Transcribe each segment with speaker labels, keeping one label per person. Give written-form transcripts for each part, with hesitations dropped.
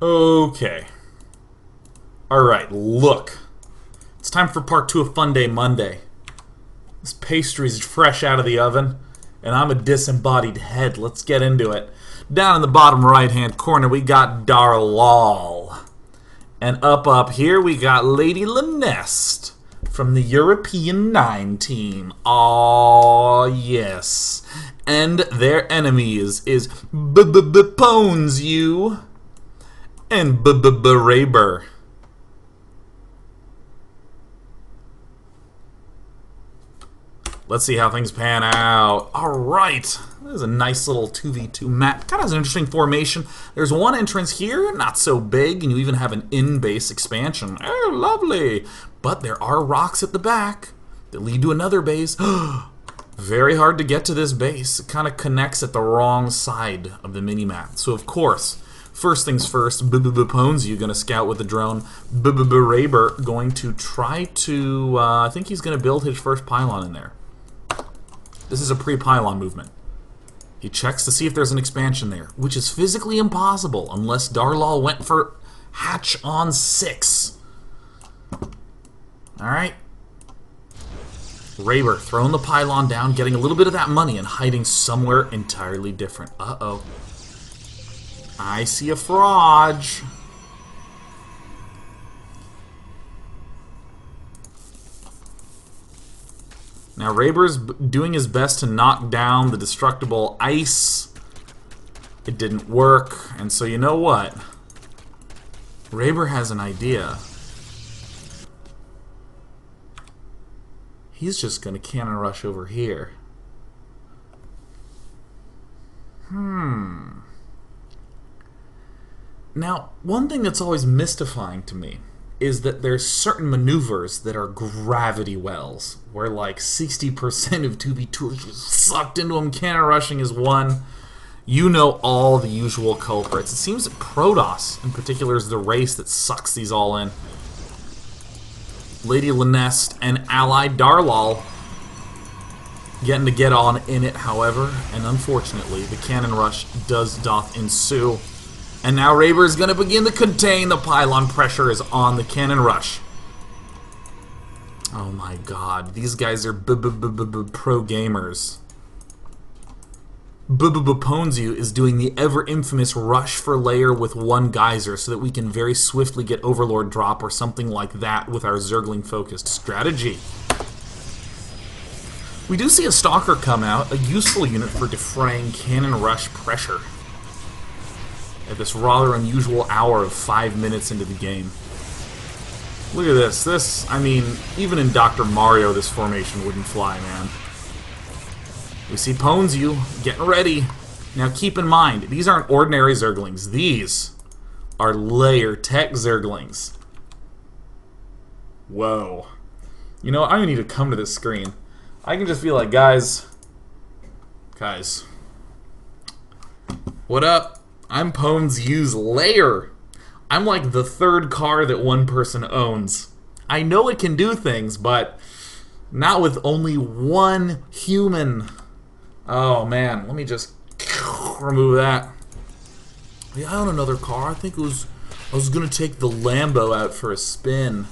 Speaker 1: Okay. Alright, look. It's time for part 2 of Funday Monday. This pastry's fresh out of the oven, and I'm a disembodied head. Let's get into it. Down in the bottom right-hand corner, we got Darlal. And up here, we got Lady Lanest from the European 9 team. Aww, yes. And their enemies is Pones you and Raber. Let's see how things pan out. Alright. This is a nice little 2v2 map. Kind of has an interesting formation. There's one entrance here, not so big, and you even have an in-base expansion. Oh, lovely. But there are rocks at the back that lead to another base. Very hard to get to this base. It kind of connects at the wrong side of the mini-map. So, of course, first things first, Pones you going to scout with the drone. Raber going to try to, I think he's going to build his first pylon in there. This is a pre-pylon movement. He checks to see if there's an expansion there, which is physically impossible unless Darlal went for hatch on 6. Alright. Raber throwing the pylon down, getting a little bit of that money and hiding somewhere entirely different. Uh-oh. I see a fraud. Now Raber's doing his best to knock down the destructible ice. It didn't work, and so you know what? Raber has an idea. He's just gonna cannon rush over here. Now, one thing that's always mystifying to me is that there's certain maneuvers that are gravity wells, where like 60% of 2v2 is just sucked into them. Cannon rushing is one. You know all the usual culprits. It seems that Protoss, in particular, is the race that sucks these all in. Lady Lanest and ally Darlal getting to get on in it, however, and unfortunately, the cannon rush doth ensue. And now Raber is going to begin to contain. The pylon pressure is on the cannon rush. Oh my god. These guys are pro gamers. Ponzu is doing the ever-infamous rush for lair with one geyser so that we can very swiftly get Overlord drop or something like that with our Zergling-focused strategy. We do see a Stalker come out, a useful unit for defraying cannon rush pressure at this rather unusual hour of 5 minutes into the game. Look at this. This, I mean, even in Dr. Mario, this formation wouldn't fly, man. We see Ponzu getting ready. Now keep in mind, these aren't ordinary Zerglings. These are lair tech Zerglings. Whoa. You know, I don't need to come to this screen. I can just be like, guys, what up? I'm Ponzu's lair. I'm like the third car that one person owns. I know it can do things, but not with only one human. Oh man, let me just remove that. Yeah, I own another car. I think I was gonna take the Lambo out for a spin.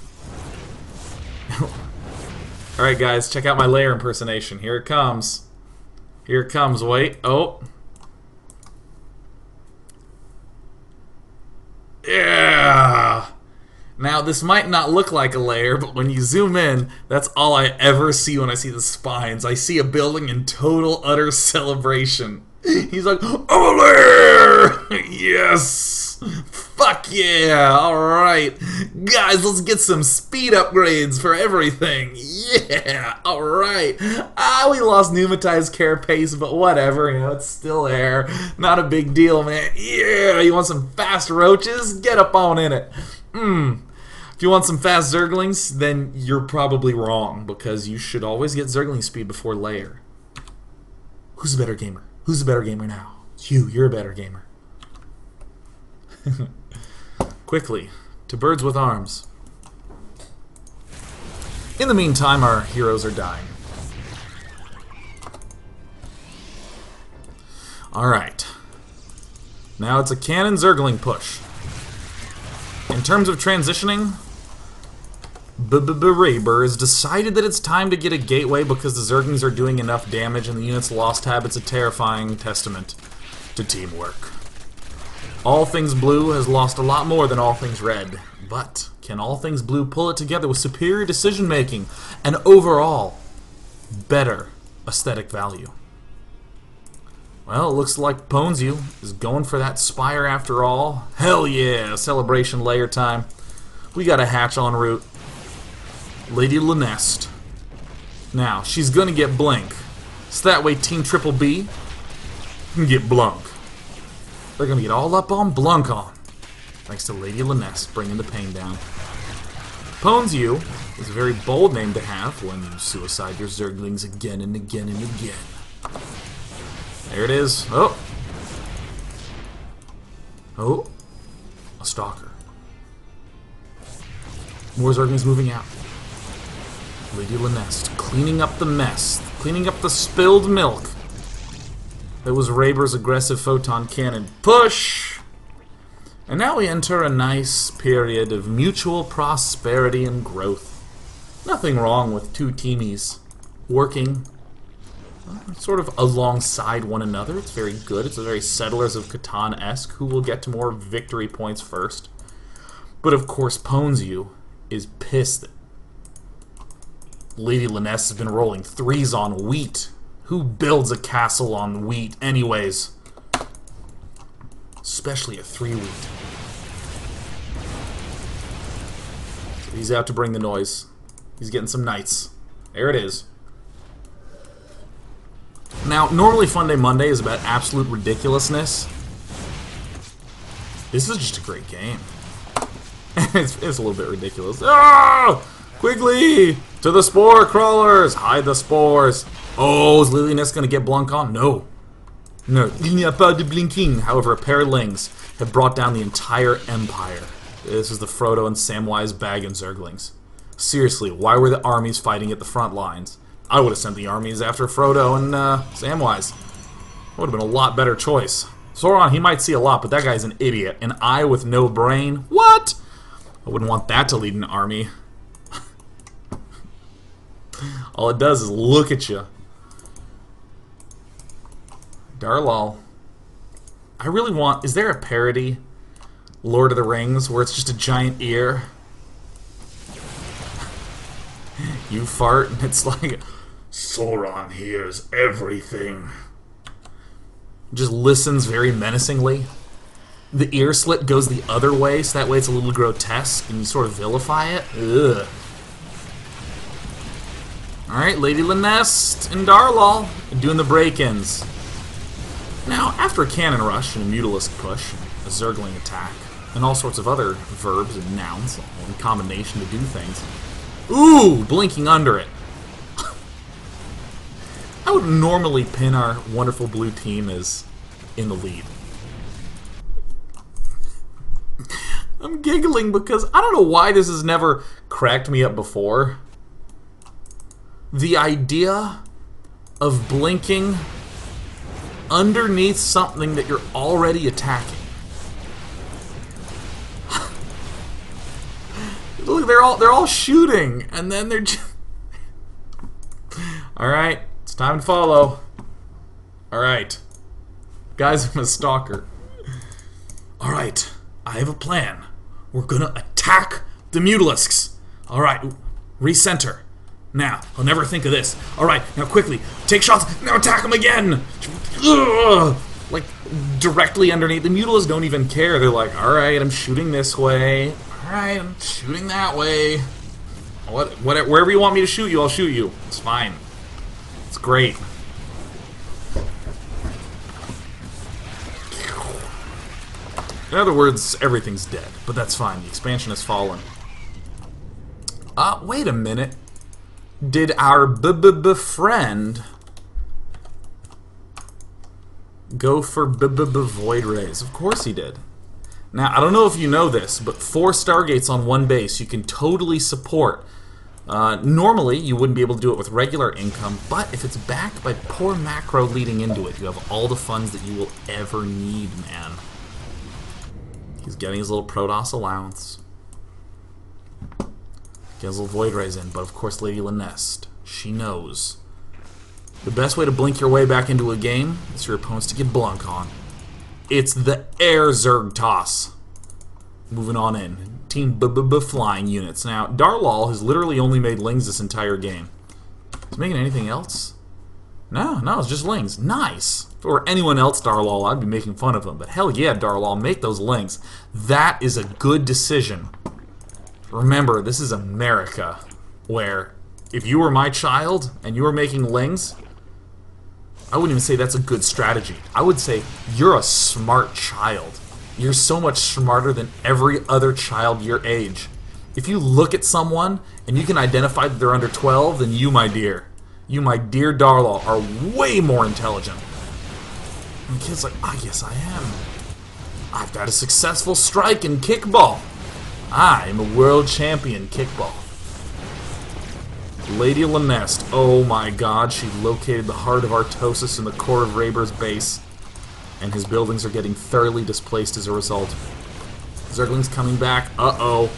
Speaker 1: Alright guys, check out my lair impersonation. Here it comes. Here it comes, wait. Oh. Yeah! Now, this might not look like a lair, but when you zoom in, that's all I ever see when I see the spines. I see a building in total, utter celebration. He's like, oh, a lair! Yes! Fuck yeah! Alright. Guys, let's get some speed upgrades for everything. Yeah! Alright. We lost pneumatized carapace, but whatever, you know, it's still there. Not a big deal, man. Yeah! You want some fast roaches? Get up on in it. If you want some fast Zerglings, then you're probably wrong, because you should always get Zergling speed before lair. Who's a better gamer? Who's a better gamer now? It's you. You're a better gamer. Quickly, to birds with arms. In the meantime, our heroes are dying. Alright. Now it's a cannon Zergling push. In terms of transitioning, Raber has decided that it's time to get a gateway because the Zerglings are doing enough damage and the unit's lost habits a terrifying testament to teamwork. All Things Blue has lost a lot more than All Things Red, but can All Things Blue pull it together with superior decision making and overall better aesthetic value? Well, it looks like Ponzu is going for that spire after all. Hell yeah, celebration layer time. We got a hatch en route. Lady Lanest. Now, she's gonna get Blink. So that way Team Triple B can get Blunk. They're gonna get all up on Blunk on. Thanks to Lady Lanest bringing the pain down. Ponzu is a very bold name to have when you suicide your Zerglings again and again and again. There it is. Oh! Oh! A stalker. More Zerglings moving out. Lady Lanest cleaning up the mess. Cleaning up the spilled milk. That was Raber's aggressive photon cannon. Push! And now we enter a nice period of mutual prosperity and growth. Nothing wrong with two teamies working sort of alongside one another. It's very good. It's a very Settlers of Catan-esque. Who will get to more victory points first? But of course, Ponzu is pissed that Lady Lanest has been rolling 3s on wheat. Who builds a castle on wheat anyways? Especially a 3 wheat. So he's out to bring the noise. He's getting some knights. There it is. Now, normally Funday Monday is about absolute ridiculousness. This is just a great game. it's a little bit ridiculous. Ah! Quickly! To the spore crawlers! Hide the spores! Oh, is Lily Ness gonna get Blunk on? No. No. Il n'y a pas de blinking. However, a pair of Lings have brought down the entire Empire. This is the Frodo and Samwise Baggins Zerglings. Seriously, why were the armies fighting at the front lines? I would have sent the armies after Frodo and Samwise. Would have been a lot better choice. Sauron, he might see a lot, but that guy's an idiot. An eye with no brain? What? I wouldn't want that to lead an army. All it does is look at you. Darlal. I really want... Is there a parody Lord of the Rings where it's just a giant ear? You fart and it's like... Sauron hears everything. Just listens very menacingly. The ear slit goes the other way, so that way it's a little grotesque and you sort of vilify it. Ugh. Alright, Lady Lanest and Darlal doing the break-ins. Now, after a cannon rush and a mutalisk push, a Zergling attack, and all sorts of other verbs and nouns in combination to do things. Ooh! Blinking under it. I would normally pin our wonderful blue team as in the lead. I'm giggling because I don't know why this has never cracked me up before. The idea of blinking underneath something that you're already attacking. Look, they're all shooting, and then they're just... Alright, it's time to follow. Alright. Guys, I'm a stalker. Alright, I have a plan. We're gonna attack the Mutalisks. Alright, recenter. Now, I'll never think of this. Alright, now quickly, take shots, now attack them again! Ugh! Like, directly underneath. The Mutalisks don't even care. They're like, alright, I'm shooting this way. Alright, I'm shooting that way. Wherever you want me to shoot you, I'll shoot you. It's fine. It's great. In other words, everything's dead. But that's fine. The expansion has fallen. Wait a minute. Did our friend go for void rays? Of course he did. Now, I don't know if you know this, but 4 Stargates on one base you can totally support. Normally, you wouldn't be able to do it with regular income, but if it's backed by poor macro leading into it, you have all the funds that you will ever need, man. He's getting his little Protoss allowance. Get his little Void Rays in, but of course Lady Linest, she knows. The best way to blink your way back into a game is for your opponents to get blunk on. It's the air Zerg toss. Moving on in. Team flying units. Now, Darlal has literally only made Lings this entire game. Is he making anything else? No, it's just Lings. Nice! If it were anyone else, Darlal, I'd be making fun of him. But hell yeah, Darlal, make those Lings. That is a good decision. Remember, this is America, where if you were my child and you were making Lings, I wouldn't even say that's a good strategy. I would say you're a smart child. You're so much smarter than every other child your age. If you look at someone and you can identify that they're under 12, then you, my dear Darlal, are way more intelligent. And the kid's like, ah, yes I am. I've got a successful strike in kickball. I am a world champion kickball. Lady Linest, oh my god, she located the heart of Artosis in the core of Raber's base. And his buildings are getting thoroughly displaced as a result. Zergling's coming back. Uh-oh.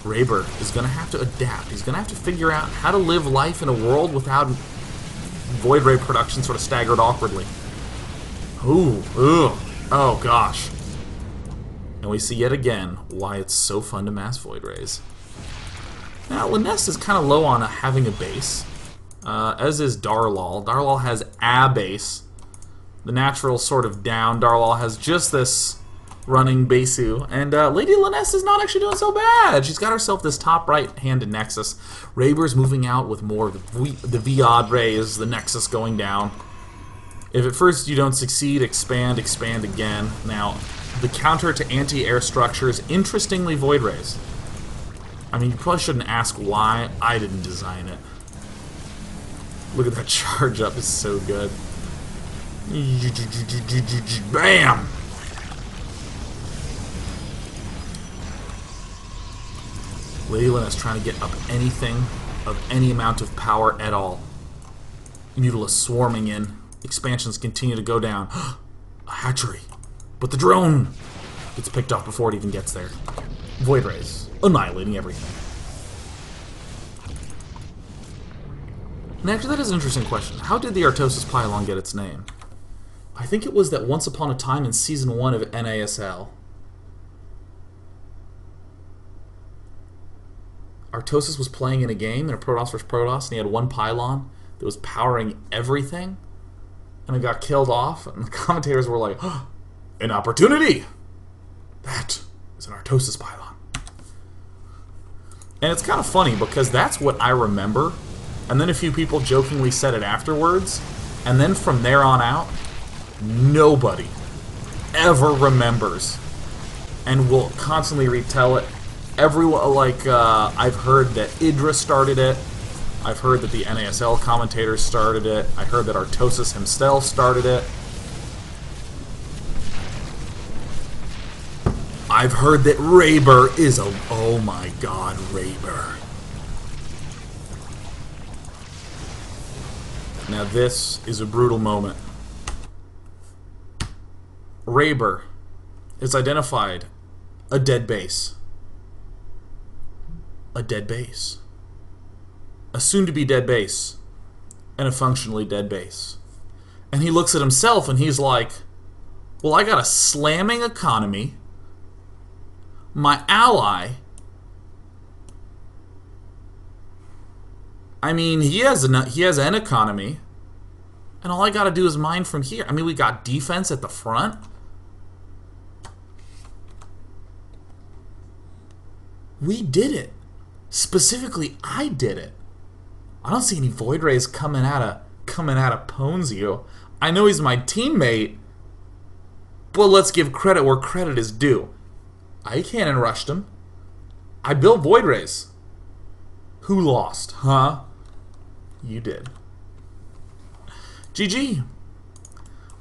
Speaker 1: Raber is going to have to adapt. He's going to have to figure out how to live life in a world without Void Ray production sort of staggered awkwardly. Ooh, ugh. Oh gosh. And we see yet again why it's so fun to mass Void Rays. Now, Linest is kind of low on having a base, as is Darlal. Darlal has a base. The natural sort of down. Darlal has just this running Besu. And Lady Linest is not actually doing so bad. She's got herself this top right-handed Nexus. Raber's moving out with more of the Viad Rays, the Nexus going down. If at first you don't succeed, expand again. Now, the counter to anti-air structure is interestingly Void Rays. I mean, you probably shouldn't ask why. I didn't design it. Look at that charge up, it's so good. Bam! Lady Linest trying to get up anything of any amount of power at all. Mutila swarming in. Expansions continue to go down. A hatchery. But the drone gets picked off before it even gets there. Void Rays. Annihilating everything. And actually, that is an interesting question. How did the Artosis Pylon get its name? I think it was that once upon a time in Season 1 of NASL, Artosis was playing in a game, in a Protoss vs. Protoss, and he had one pylon that was powering everything, and it got killed off, and the commentators were like, oh, an opportunity! That is an Artosis Pylon. And it's kind of funny, because that's what I remember, and then a few people jokingly said it afterwards, and then from there on out, nobody ever remembers and will constantly retell it. Everyone, like, I've heard that Idra started it. I've heard that the NASL commentators started it. I heard that Artosis himself started it. I've heard that Raber is a... Oh my god, Raber. Now this is a brutal moment. Raber has identified a dead base. A dead base. A soon-to-be dead base. And a functionally dead base. And he looks at himself and he's like, well, I got a slamming economy. My ally... I mean, he has an economy. And all I gotta do is mine from here. I mean, we got defense at the front. We did it. Specifically, I did it. I don't see any Void Rays coming out of Ponzio. I know he's my teammate, but let's give credit where credit is due. I cannon rushed him. I built Void Rays. Who lost? Huh? You did. GG.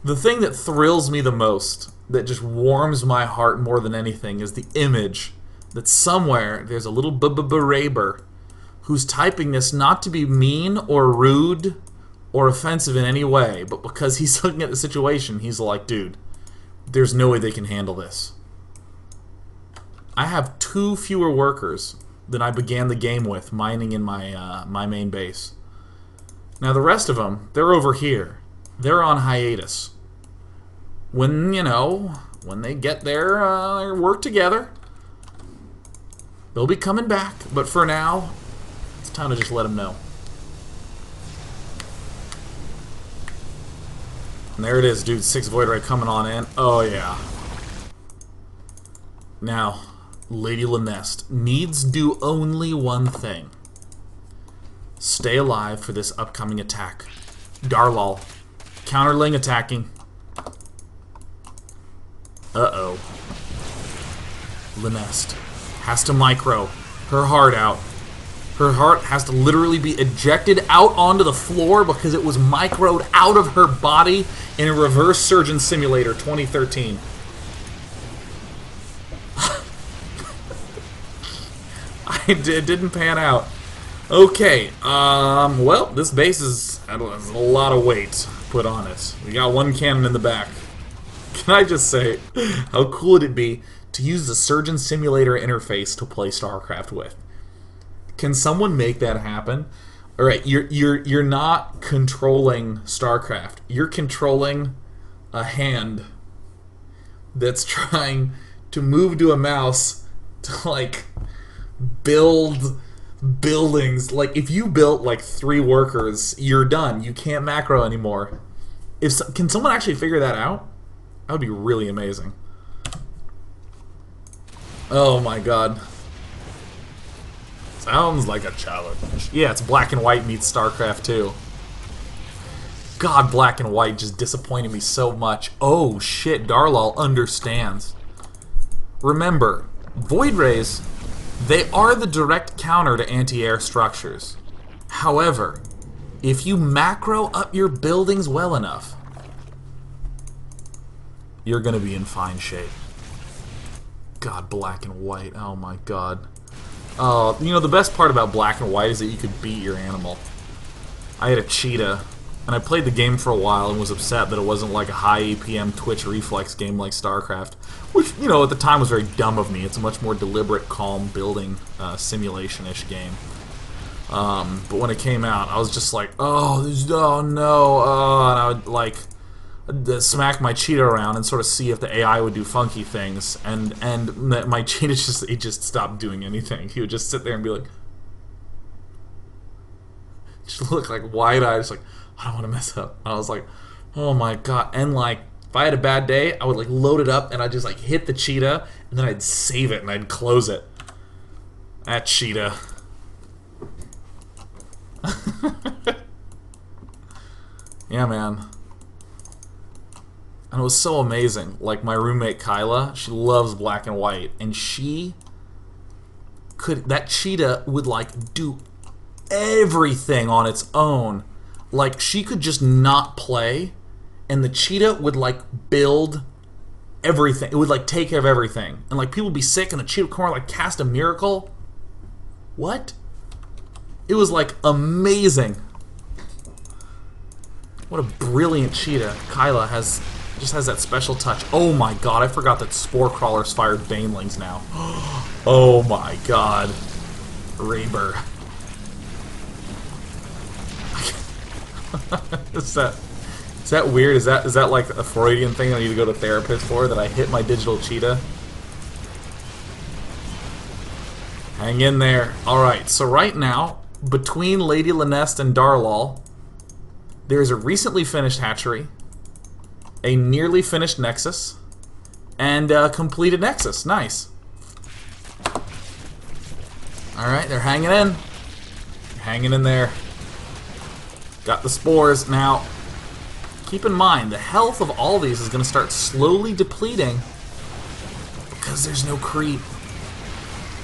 Speaker 1: The thing that thrills me the most, that just warms my heart more than anything, is the image that somewhere there's a little Raber who's typing this not to be mean or rude or offensive in any way, but because he's looking at the situation, he's like, dude, there's no way they can handle this. I have 2 fewer workers than I began the game with, mining in my my main base. Now the rest of them, they're over here. They're on hiatus. When, you know, when they get their work together, they'll be coming back. But for now, it's time to just let them know. And there it is, dude. 6 Void Ray coming on in. Oh, yeah. Now, Lady Lanest needs do only one thing. Stay alive for this upcoming attack. Darlal. Counterling attacking. Uh-oh. Lanest has to micro her heart out. Her heart has to literally be ejected out onto the floor because it was microed out of her body in a Reverse Surgeon Simulator 2013. It didn't pan out. Okay, well, this base has a lot of weight put on it. We got 1 cannon in the back. Can I just say, how cool would it be to use the Surgeon Simulator interface to play StarCraft with? Can someone make that happen? All right, you're not controlling StarCraft. You're controlling a hand that's trying to move to a mouse to like build buildings. Like if you built like 3 workers, you're done. You can't macro anymore. Can someone actually figure that out? That would be really amazing. Oh my god. Sounds like a challenge. Yeah, it's Black and White meets StarCraft 2. God, Black and White just disappointed me so much. Oh shit, Darlal understands. Remember, Void Rays, they are the direct counter to anti-air structures. However, if you macro up your buildings well enough, you're gonna be in fine shape. God, Black and White, oh my god. You know, the best part about Black and White is that you could beat your animal. I had a cheetah, and I played the game for a while and was upset that it wasn't like a high APM Twitch reflex game like StarCraft, which, you know, at the time was very dumb of me. It's a much more deliberate, calm building simulation-ish game. But when it came out, I was just like, oh no, and I would like smack my cheetah around and sort of see if the AI would do funky things, and my cheetah just stopped doing anything. He would just sit there and be like, just look like wide-eyed, just like, I don't want to mess up. I was like, oh my god. And like, if I had a bad day, I would like load it up and I'd just like hit the cheetah and then I'd save it and I'd close it. That cheetah. Yeah, man. And it was so amazing. Like, my roommate Kyla, she loves Black and White, and that cheetah would like do everything on its own. Like, she could just not play, and the cheetah would like build everything. It would like take care of everything. And like, people would be sick and the cheetah would come around, like cast a miracle. What? It was like amazing. What a brilliant cheetah. Kyla just has that special touch. Oh my god, I forgot that Spore Crawlers fired Banelings now. Oh my god. Raber. Is that weird? Is that like a Freudian thing I need to go to therapist for, that I hit my digital cheetah? Hang in there. Alright, so right now, between Lady Lanest and Darlal, there's a recently finished hatchery, a nearly finished nexus, and a completed nexus. Nice. Alright, they're hanging in. Hanging in there. Got the spores. Now, keep in mind, the health of all these is going to start slowly depleting because there's no creep.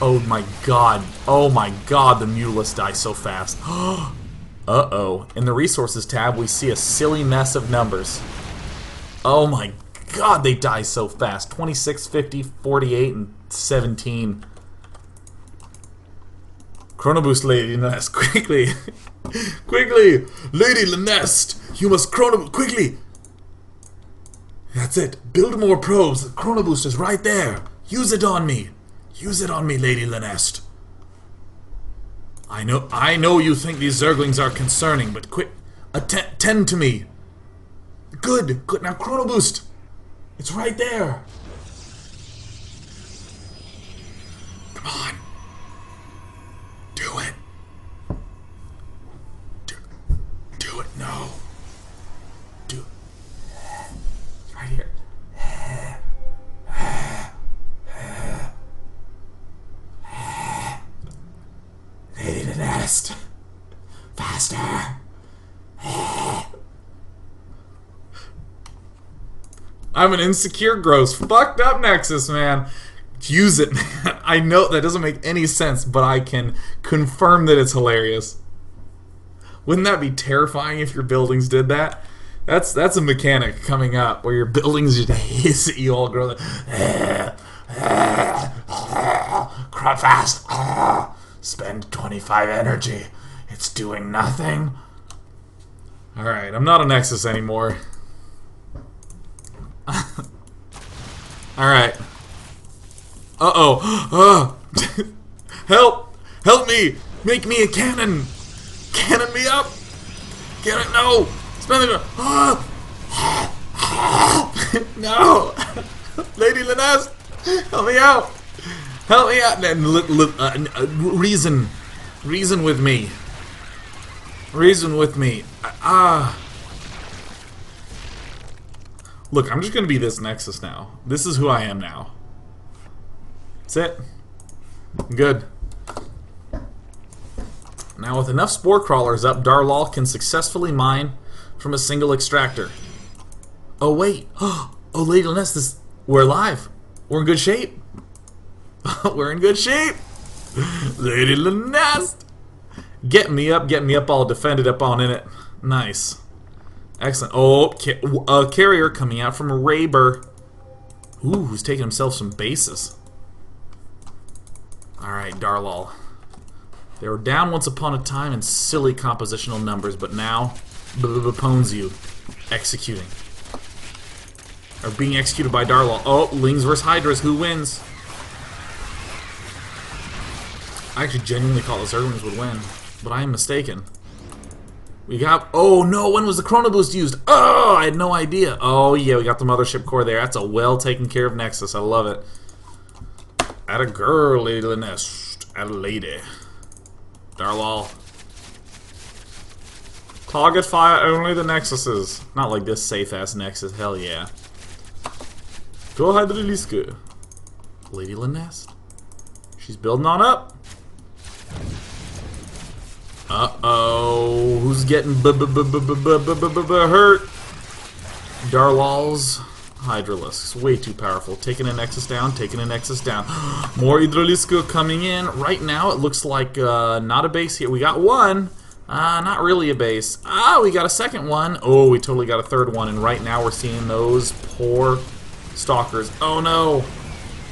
Speaker 1: Oh my god. Oh my god, the Mutalists die so fast. Uh-oh. In the Resources tab, we see a silly mess of numbers. Oh my god, they die so fast. 26, 50, 48, and 17. Chronoboost, Lady Lanest, quickly! Quickly! Lady Lanest, you must chronoboost, quickly! That's it. Build more probes. The chronoboost is right there. Use it on me. Use it on me, Lady Lanest. I know you think these Zerglings are concerning, but quick, attend to me. Good. Now Chrono Boost. It's right there. Come on. Do it. Do it. No. Do it. It's right here. Lady the nest. Faster. I'm an insecure, gross, fucked up Nexus, man. Use it, man. I know that doesn't make any sense, but I can confirm that it's hilarious. Wouldn't that be terrifying if your buildings did that? That's a mechanic coming up where your buildings just hiss at you all grow like, crop fast. Spend 25 energy. It's doing nothing. Alright, I'm not a Nexus anymore. Alright. Uh-oh. Help! Help me! Make me a cannon! Cannon me up! Cannon, no! Spend the... No! Lady Lanest! Help me out! Help me out! Reason. Reason with me. Reason with me. Look, I'm just gonna be this Nexus now. This is who I am now. That's it. Good. Now with enough spore crawlers up, Darlal can successfully mine from a single extractor. Oh wait. Oh, Lady Lanest, we're alive. We're in good shape. We're in good shape. Lady Lanest. Get me up all defended up on in it. Nice. Excellent. Oh, a carrier coming out from Raber. Ooh, who's taking himself some bases. Alright, Darlal. They were down once upon a time in silly compositional numbers, but now, Pones you. Executing. Or being executed by Darlal. Oh, Lings vs. Hydras, who wins? I actually genuinely thought the Zerglings would win, but I am mistaken. We got... Oh, no, when was the Chrono Boost used? Oh, I had no idea. Oh, yeah, we got the Mothership Core there. That's a well-taken care of Nexus. I love it. At a girl, Lady Lanest. At a lady. Darlal. Target fire only the Nexuses. Not like this safe-ass Nexus. Hell yeah. Go ahead, Liske. Lady Lanest. She's building on up. Uh-oh. Who's getting hurt? Darlal's Hydralisk. Way too powerful. Taking a Nexus down, taking a Nexus down. More Hydralisk coming in. Right now, it looks like not a base here. We got one. Not really a base. We got a second one. Oh, we totally got a third one. And right now, we're seeing those poor stalkers. Oh, no.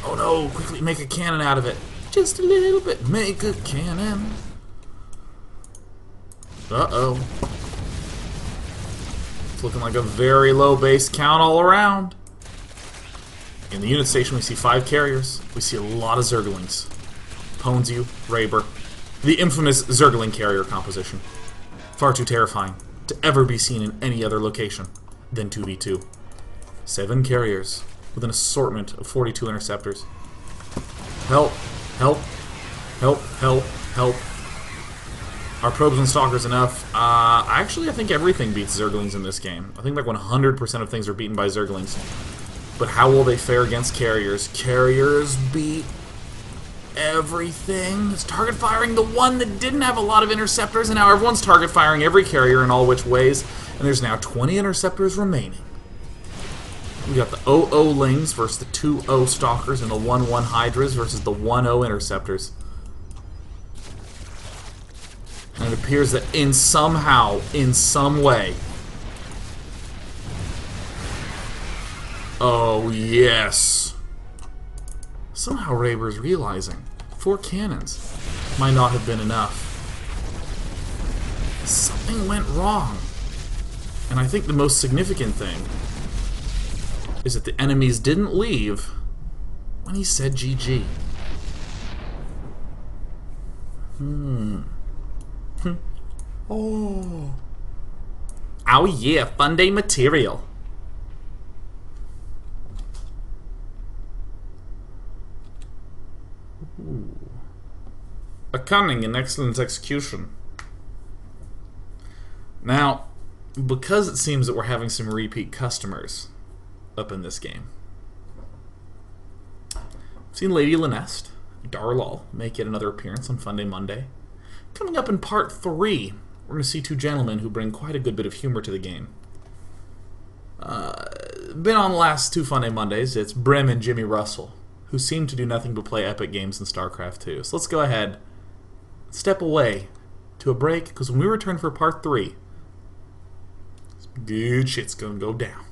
Speaker 1: Oh, no. Quickly make a cannon out of it. Just a little bit. Make a cannon. Uh-oh. It's looking like a very low base count all around. In the unit station, we see 5 carriers. We see a lot of Zerglings. Ponzu, Raber. The infamous Zergling carrier composition. Far too terrifying to ever be seen in any other location than 2v2. 7 carriers with an assortment of 42 interceptors. Help. Help. Help. Help. Help. Are probes and stalkers enough? Actually, I think everything beats Zerglings in this game. I think like 100% of things are beaten by Zerglings. But how will they fare against carriers? Carriers beat everything. It's target firing the one that didn't have a lot of interceptors, and now everyone's target firing every carrier in all which ways. And there's now 20 interceptors remaining. We got the 0-0 Lings versus the 2-0 Stalkers, and the 1-1 Hydras versus the 1-0 Interceptors. And it appears that in some way... Oh, yes. Somehow Raber's realizing 4 cannons might not have been enough. Something went wrong. And I think the most significant thing is that the enemies didn't leave when he said GG. Oh. Oh yeah, Funday material. Ooh. A cunning and excellent execution. Now, because it seems that we're having some repeat customers up in this game, I've seen Lady Lynest, Darlal make yet another appearance on Funday Monday. Coming up in part 3, we're going to see two gentlemen who bring quite a good bit of humor to the game. Been on the last two Funday Mondays, it's Brim and Jimmy Russell, who seem to do nothing but play epic games in StarCraft 2. So let's go ahead, step away to a break, because when we return for part 3, good shit's gonna go down.